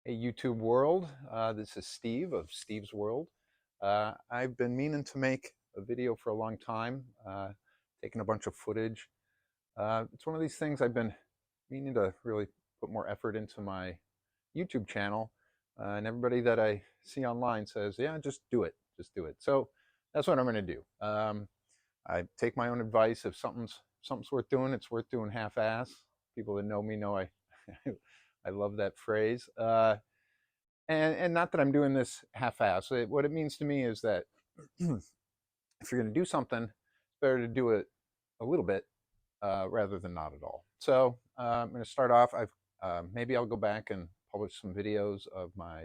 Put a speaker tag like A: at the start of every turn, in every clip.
A: Hey, YouTube world. This is Steve of Steve's World. I've been meaning to make a video for a long time, taking a bunch of footage. It's one of these things I've been meaning to really put more effort into my YouTube channel. And everybody that I see online says, yeah, just do it. Just do it. So that's what I'm going to do. I take my own advice. If something's worth doing, it's worth doing half-ass. People that know me know I I love that phrase. And not that I'm doing this half-ass. What it means to me is that if you're going to do something, it's better to do it a little bit rather than not at all. So I'm going to start off. Maybe I'll go back and publish some videos of my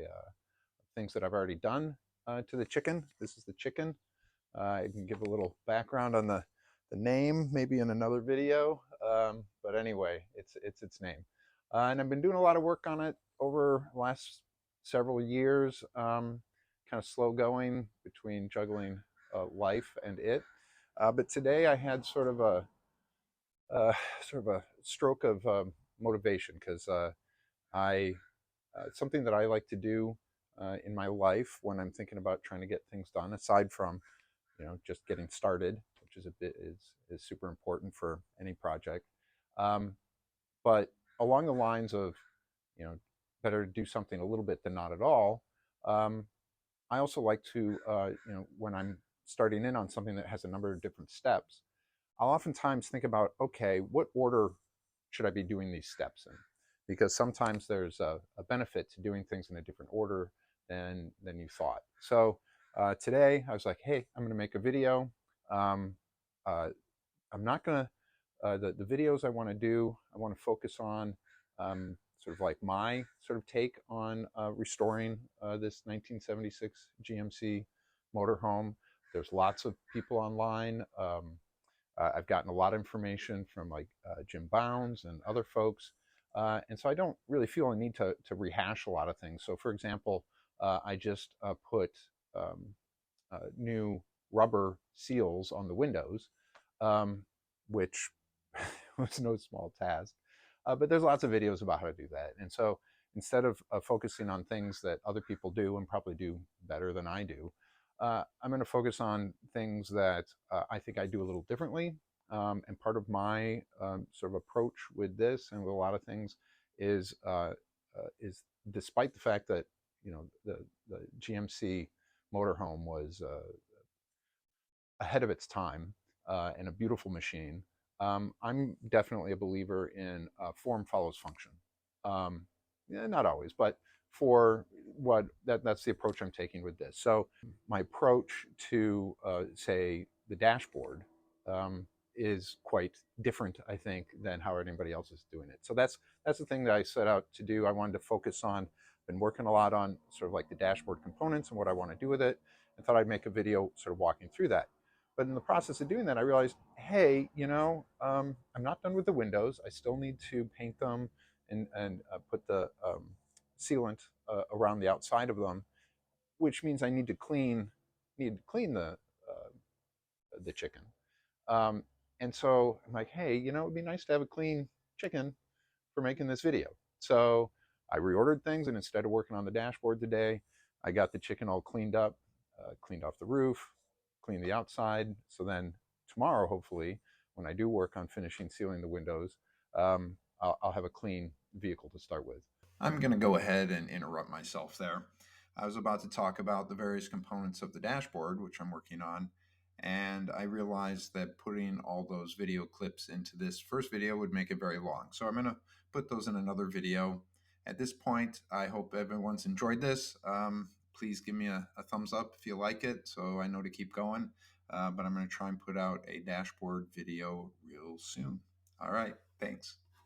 A: things that I've already done to the chicken. This is the chicken. I can give a little background on the name, maybe in another video. But anyway, it's its name. And I've been doing a lot of work on it over the last several years, kind of slow going between juggling life and it. But today I had sort of a stroke of motivation because I something that I like to do in my life when I'm thinking about trying to get things done, aside from just getting started, which is super important for any project. Um, but along the lines of better to do something a little bit than not at all. Um, I also like to, when I'm starting in on something that has a number of different steps, I'll oftentimes think about, okay, what order should I be doing these steps in? Because sometimes there's a benefit to doing things in a different order than you thought. So today I was like, hey, I'm going to make a video. Um, uh, I'm not going to the videos I want to do. I want to focus on sort of like my sort of take on restoring this 1976 GMC motorhome. There's lots of people online. I've gotten a lot of information from like Jim Bounds and other folks. And so I don't really feel a need to rehash a lot of things. So for example, I just put new rubber seals on the windows, which was no small task. But there's lots of videos about how to do that. And so instead of focusing on things that other people do and probably do better than I do, I'm going to focus on things that I think I do a little differently. And part of my sort of approach with this and with a lot of things is despite the fact that the GMC motorhome was ahead of its time and a beautiful machine. I'm definitely a believer in form follows function. Yeah, not always, but for that's the approach I'm taking with this. So my approach to say the dashboard is quite different, I think, than how anybody else is doing it. So that's the thing that I set out to do. I wanted to focus on. Been working a lot on sort of like the dashboard components and what I want to do with it. I thought I'd make a video sort of walking through that. But in the process of doing that, I realized, hey, I'm not done with the windows. I still need to paint them and put the sealant around the outside of them, which means I need to clean the chicken. Um, and so I'm like, hey, it'd be nice to have a clean chicken for making this video. So I reordered things, and instead of working on the dashboard today, I got the chicken all cleaned up, cleaned off the roof, cleaned the outside. So then tomorrow, hopefully, when I do work on finishing sealing the windows, I'll have a clean vehicle to start with.
B: I'm going to go ahead and interrupt myself there. I was about to talk about the various components of the dashboard, which I'm working on, and I realized that putting all those video clips into this first video would make it very long. So I'm going to put those in another video. At this point, I hope everyone's enjoyed this. Please give me a thumbs up if you like it so I know to keep going. But I'm going to try and put out a dashboard video real soon. All right, thanks.